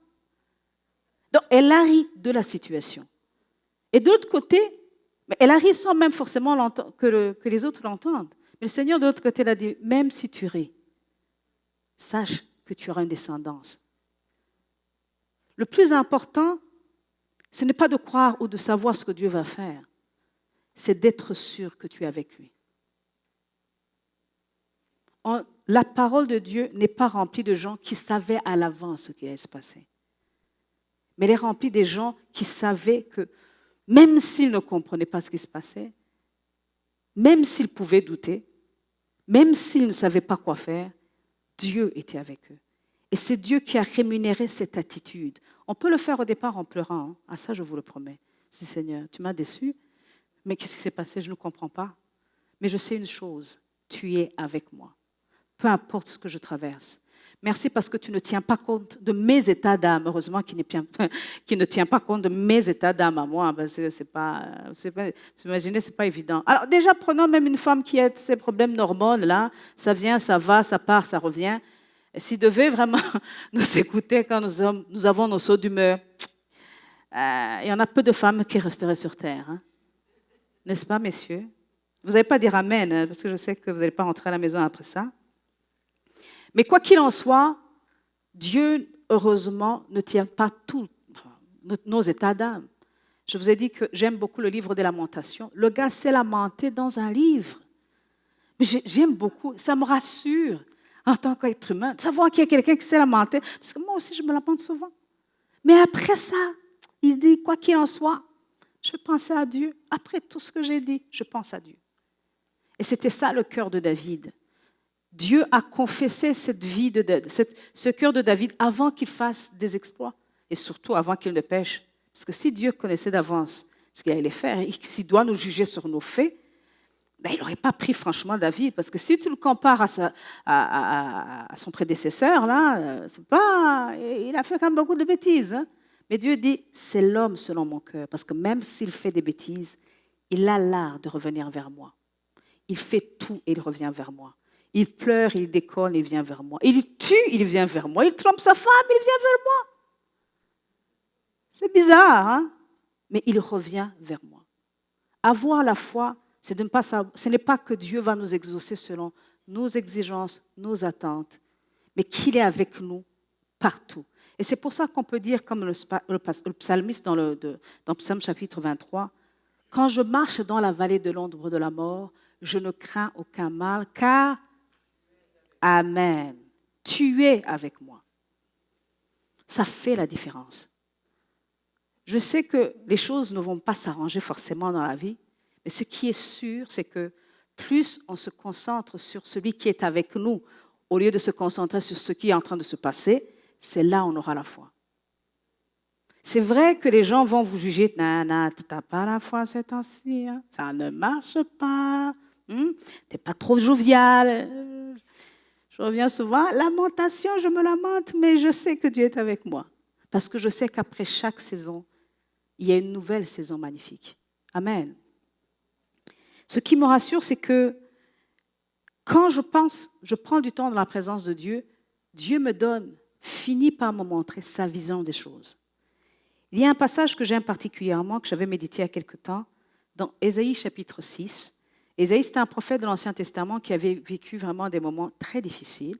Donc, elle a ri de la situation. Et de l'autre côté, elle a ri sans même forcément que les autres l'entendent. Mais le Seigneur, de l'autre côté, l'a dit, même si tu ris, sache que tu auras une descendance. Le plus important, ce n'est pas de croire ou de savoir ce que Dieu va faire, c'est d'être sûr que tu es avec lui. La parole de Dieu n'est pas remplie de gens qui savaient à l'avance ce qui allait se passer. Mais elle est remplie des gens qui savaient que, même s'ils ne comprenaient pas ce qui se passait, même s'ils pouvaient douter, même s'ils ne savaient pas quoi faire, Dieu était avec eux. Et c'est Dieu qui a rémunéré cette attitude. On peut le faire au départ en pleurant. Ah, ça, je vous le promets. Si Seigneur, tu m'as déçu, mais qu'est-ce qui s'est passé? Je ne comprends pas. Mais je sais une chose, tu es avec moi. Peu importe ce que je traverse. Merci parce que tu ne tiens pas compte de mes états d'âme. Heureusement qu'il ne tient pas compte de mes états d'âme à moi. Parce que imaginez, ce n'est pas évident. Alors déjà, prenons même une femme qui a ses problèmes d'hormones, là. Ça vient, ça va, ça part, ça revient. S'il devait vraiment nous écouter quand nous avons nos sauts d'humeur, il y en a peu de femmes qui resteraient sur terre. Hein. N'est-ce pas, messieurs? Vous n'allez pas dire amen, hein, parce que je sais que vous n'allez pas rentrer à la maison après ça. Mais quoi qu'il en soit, Dieu, heureusement, ne tient pas tous nos états d'âme. Je vous ai dit que j'aime beaucoup le livre des Lamentations. Le gars s'est lamenté dans un livre. Mais j'aime beaucoup, ça me rassure en tant qu'être humain, de savoir qu'il y a quelqu'un qui s'est lamenté, parce que moi aussi, je me lamente souvent. Mais après ça, il dit, quoi qu'il en soit, je pensais à Dieu. Après tout ce que j'ai dit, je pense à Dieu. Et c'était ça le cœur de David. Dieu a confessé cette vie ce cœur de David avant qu'il fasse des exploits et surtout avant qu'il ne pêche. Parce que si Dieu connaissait d'avance ce qu'il allait faire et s'il doit nous juger sur nos faits, il n'aurait pas pris franchement David. Parce que si tu le compares à son prédécesseur, là, il a fait quand même beaucoup de bêtises. Hein. Mais Dieu dit, c'est l'homme selon mon cœur. Parce que même s'il fait des bêtises, il a l'art de revenir vers moi. Il fait tout et il revient vers moi. Il pleure, il déconne, il vient vers moi. Il tue, il vient vers moi. Il trompe sa femme, il vient vers moi. C'est bizarre, hein? Mais il revient vers moi. Avoir la foi, ce n'est pas que Dieu va nous exaucer selon nos exigences, nos attentes, mais qu'il est avec nous partout. Et c'est pour ça qu'on peut dire, comme le psalmiste dans Psaume chapitre 23, « Quand je marche dans la vallée de l'ombre de la mort, je ne crains aucun mal, car... Amen. Tu es avec moi. » Ça fait la différence. Je sais que les choses ne vont pas s'arranger forcément dans la vie, mais ce qui est sûr, c'est que plus on se concentre sur celui qui est avec nous, au lieu de se concentrer sur ce qui est en train de se passer, c'est là où on aura la foi. C'est vrai que les gens vont vous juger, « Nana, tu n'as pas la foi ces temps-ci, hein? Ça ne marche pas, tu n'es pas trop jovial. » Je reviens souvent, lamentation, je me lamente, mais je sais que Dieu est avec moi. Parce que je sais qu'après chaque saison, il y a une nouvelle saison magnifique. Amen. Ce qui me rassure, c'est que quand je prends du temps dans la présence de Dieu, Dieu finit par me montrer sa vision des choses. Il y a un passage que j'aime particulièrement, que j'avais médité il y a quelque temps, dans Ésaïe chapitre 6. Ésaïe, c'était un prophète de l'Ancien Testament qui avait vécu vraiment des moments très difficiles.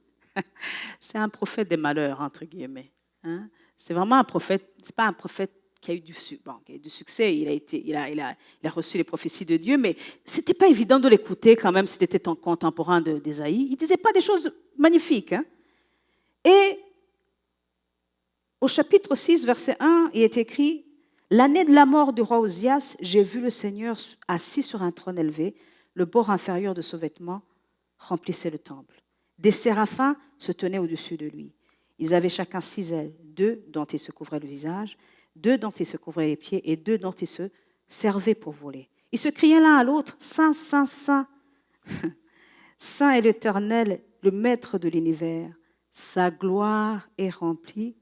C'est un prophète des malheurs, entre guillemets. Hein? C'est vraiment un prophète, c'est pas un prophète qui a eu du succès, il a reçu les prophéties de Dieu, mais ce n'était pas évident de l'écouter quand même si tu étais contemporain d'Ésaïe. Il ne disait pas des choses magnifiques. Hein? Et au chapitre 6, verset 1, il est écrit « L'année de la mort du roi Osias, j'ai vu le Seigneur assis sur un trône élevé, le bord inférieur de son vêtement remplissait le temple. Des séraphins se tenaient au-dessus de lui. Ils avaient chacun 6 ailes, 2 dont ils se couvraient le visage, 2 dont ils se couvraient les pieds et 2 dont ils se servaient pour voler. Ils se criaient l'un à l'autre, « Saint, Saint, Saint, Saint est l'Éternel, le Maître de l'univers. Sa gloire est remplit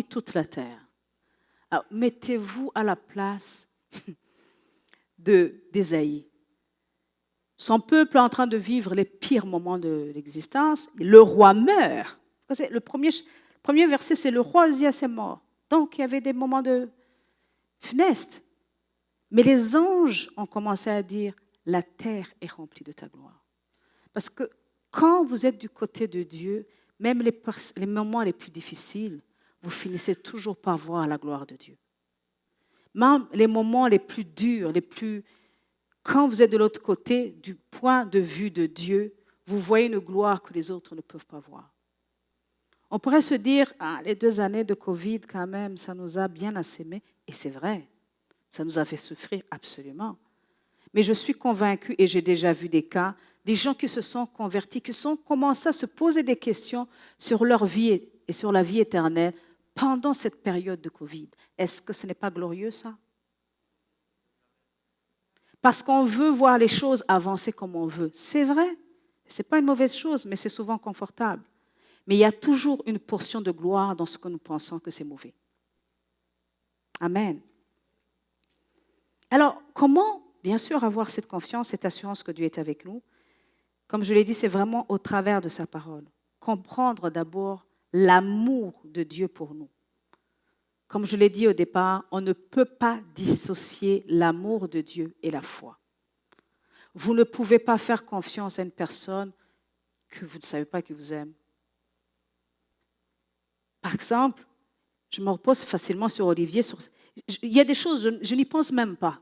toute la terre. » Alors, mettez-vous à la place d'Ésaïe. Son peuple est en train de vivre les pires moments de l'existence. Le roi meurt. Le premier verset, c'est « Le roi Osias est mort ». Donc, il y avait des moments de funestes. Mais les anges ont commencé à dire « La terre est remplie de ta gloire ». Parce que quand vous êtes du côté de Dieu, même les moments les plus difficiles, vous finissez toujours par voir la gloire de Dieu. Même les moments les plus durs, quand vous êtes de l'autre côté, du point de vue de Dieu, vous voyez une gloire que les autres ne peuvent pas voir. On pourrait se dire, les 2 années de Covid, quand même, ça nous a bien assémés. Et c'est vrai, ça nous a fait souffrir absolument. Mais je suis convaincue, et j'ai déjà vu des cas, des gens qui se sont convertis, qui ont commencé à se poser des questions sur leur vie et sur la vie éternelle pendant cette période de Covid. Est-ce que ce n'est pas glorieux, ça? Parce qu'on veut voir les choses avancer comme on veut. C'est vrai, ce n'est pas une mauvaise chose, mais c'est souvent confortable. Mais il y a toujours une portion de gloire dans ce que nous pensons que c'est mauvais. Amen. Alors, comment, bien sûr, avoir cette confiance, cette assurance que Dieu est avec nous? Comme je l'ai dit, c'est vraiment au travers de sa parole. Comprendre d'abord l'amour de Dieu pour nous. Comme je l'ai dit au départ, on ne peut pas dissocier l'amour de Dieu et la foi. Vous ne pouvez pas faire confiance à une personne que vous ne savez pas qui vous aime. Par exemple, je me repose facilement sur Olivier. Il y a des choses, je n'y pense même pas.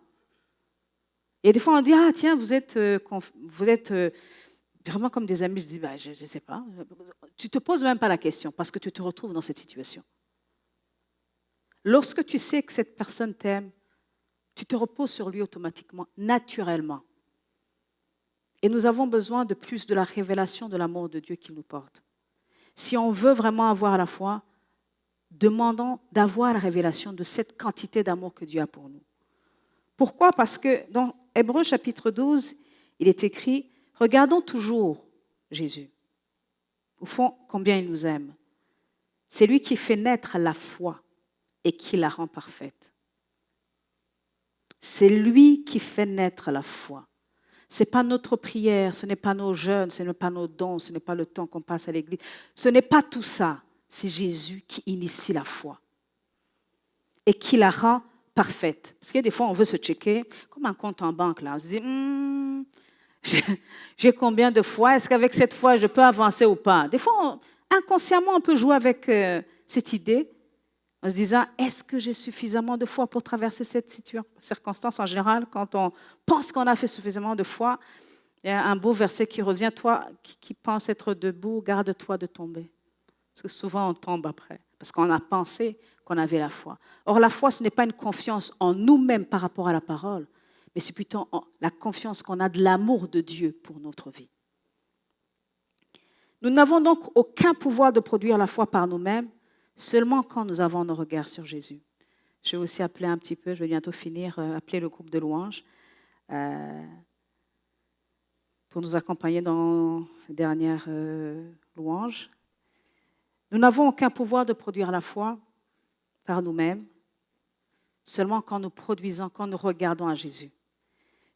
Et des fois, on dit, tiens, vous êtes vraiment comme des amis. Je dis, je ne sais pas. Tu ne te poses même pas la question parce que tu te retrouves dans cette situation. Lorsque tu sais que cette personne t'aime, tu te reposes sur lui automatiquement, naturellement. Et nous avons besoin de plus de la révélation de l'amour de Dieu qu'il nous porte. Si on veut vraiment avoir la foi, demandons d'avoir la révélation de cette quantité d'amour que Dieu a pour nous. Pourquoi? Parce que dans Hébreux chapitre 12, il est écrit « Regardons toujours Jésus. Au fond, combien il nous aime. C'est lui qui fait naître la foi et qui la rend parfaite. C'est lui qui fait naître la foi. Ce n'est pas notre prière, ce n'est pas nos jeûnes, ce n'est pas nos dons, ce n'est pas le temps qu'on passe à l'église. Ce n'est pas tout ça. C'est Jésus qui initie la foi et qui la rend parfaite. Parce qu'il y a des fois, on veut se checker, comme un compte en banque. Là. On se dit, j'ai combien de foi? Est-ce qu'avec cette foi, je peux avancer ou pas? Des fois, inconsciemment, on peut jouer avec cette idée en se disant, est-ce que j'ai suffisamment de foi pour traverser cette circonstance? En général, quand on pense qu'on a fait suffisamment de foi, il y a un beau verset qui revient, toi qui penses être debout, garde-toi de tomber. Parce que souvent, on tombe après, parce qu'on a pensé qu'on avait la foi. Or, la foi, ce n'est pas une confiance en nous-mêmes par rapport à la parole, mais c'est plutôt la confiance qu'on a de l'amour de Dieu pour notre vie. Nous n'avons donc aucun pouvoir de produire la foi par nous-mêmes, seulement quand nous avons nos regards sur Jésus. Je vais aussi appeler un petit peu, je vais bientôt finir, appeler le groupe de louanges pour nous accompagner dans les dernières louanges. Nous n'avons aucun pouvoir de produire la foi par nous-mêmes, seulement quand nous produisons, quand nous regardons à Jésus.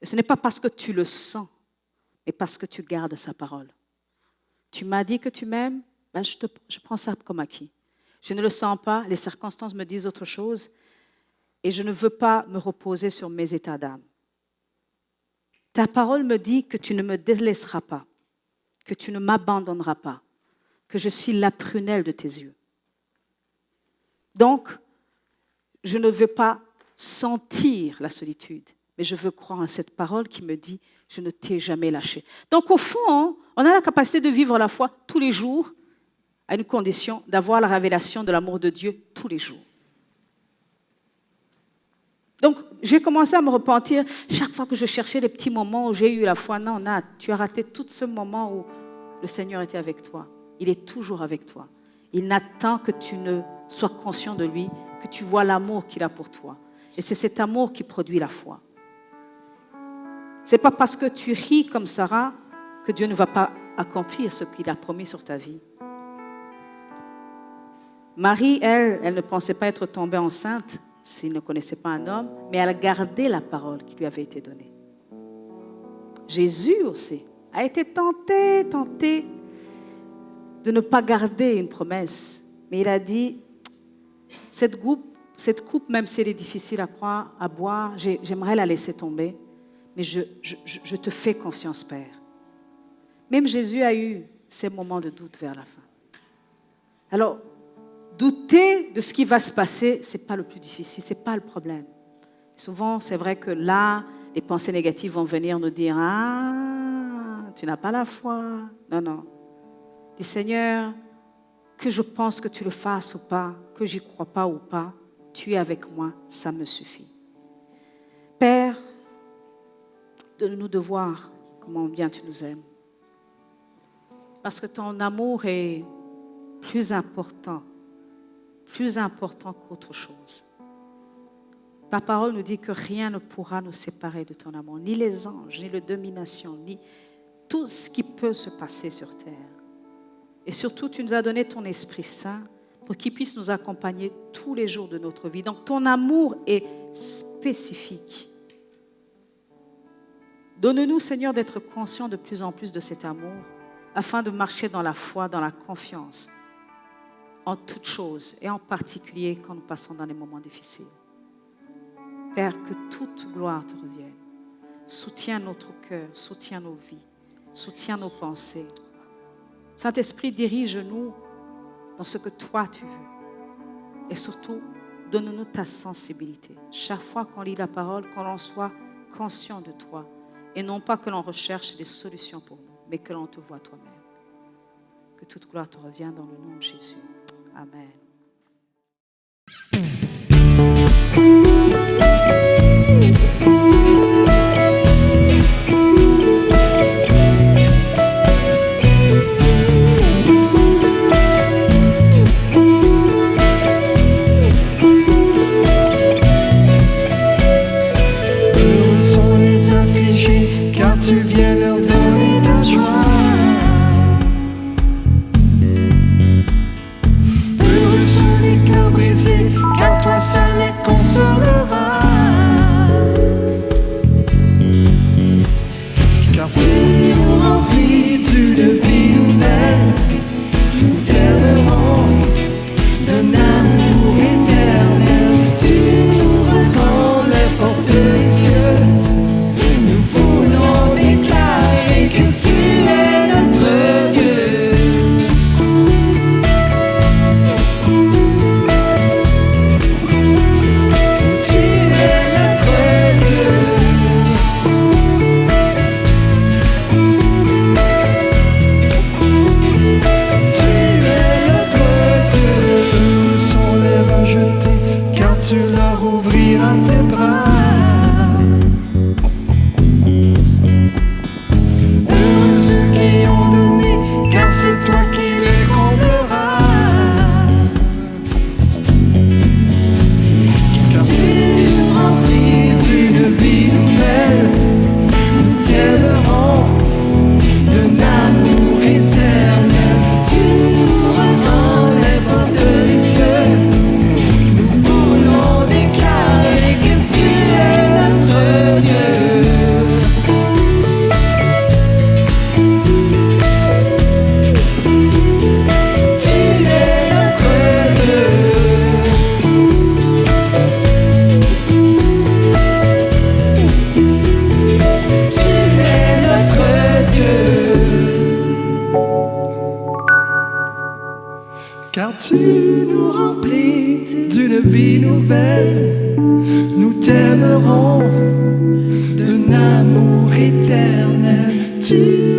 Et ce n'est pas parce que tu le sens, mais parce que tu gardes sa parole. Tu m'as dit que tu m'aimes, je prends ça comme acquis. Je ne le sens pas, les circonstances me disent autre chose, et je ne veux pas me reposer sur mes états d'âme. Ta parole me dit que tu ne me délaisseras pas, que tu ne m'abandonneras pas, que je suis la prunelle de tes yeux. Donc, je ne veux pas sentir la solitude, mais je veux croire en cette parole qui me dit « Je ne t'ai jamais lâché ». Donc, au fond, on a la capacité de vivre la foi tous les jours, à une condition d'avoir la révélation de l'amour de Dieu tous les jours. Donc, j'ai commencé à me repentir chaque fois que je cherchais les petits moments où j'ai eu la foi. Non, Nat, tu as raté tout ce moment où le Seigneur était avec toi. Il est toujours avec toi. Il n'attend que tu ne sois conscient de lui, que tu vois l'amour qu'il a pour toi. Et c'est cet amour qui produit la foi. Ce n'est pas parce que tu ris comme Sarah que Dieu ne va pas accomplir ce qu'il a promis sur ta vie. Marie, elle ne pensait pas être tombée enceinte s'il ne connaissait pas un homme, mais elle a gardé la parole qui lui avait été donnée. Jésus aussi a été tenté de ne pas garder une promesse, mais il a dit, cette coupe, même si elle est difficile à boire, j'aimerais la laisser tomber, mais je te fais confiance, Père. Même Jésus a eu ces moments de doute vers la fin. Alors, douter de ce qui va se passer, ce n'est pas le plus difficile, ce n'est pas le problème. Souvent, c'est vrai que là, les pensées négatives vont venir nous dire « Ah, tu n'as pas la foi. » Non, non. Dis Seigneur, que je pense que tu le fasses ou pas, que j'y crois pas ou pas, tu es avec moi, ça me suffit. Père, donne-nous de voir comment bien tu nous aimes. Parce que ton amour est plus important qu'autre chose. Ta parole nous dit que rien ne pourra nous séparer de ton amour, ni les anges, ni la domination, ni tout ce qui peut se passer sur terre. Et surtout, tu nous as donné ton Esprit Saint pour qu'il puisse nous accompagner tous les jours de notre vie. Donc, ton amour est spécifique. Donne-nous, Seigneur, d'être conscients de plus en plus de cet amour afin de marcher dans la foi, dans la confiance, en toutes choses, et en particulier quand nous passons dans les moments difficiles. Père, que toute gloire te revienne. Soutiens notre cœur, soutiens nos vies, soutiens nos pensées. Saint-Esprit, dirige-nous dans ce que toi tu veux. Et surtout, donne-nous ta sensibilité. Chaque fois qu'on lit la parole, qu'on en soit conscient de toi. Et non pas que l'on recherche des solutions pour nous, mais que l'on te voit toi-même. Que toute gloire te revienne dans le nom de Jésus. Amen. Tu viens leur donner ta joie. Heureux Tu nous remplis d'une vie nouvelle. Nous t'aimerons d'un amour éternel. Tu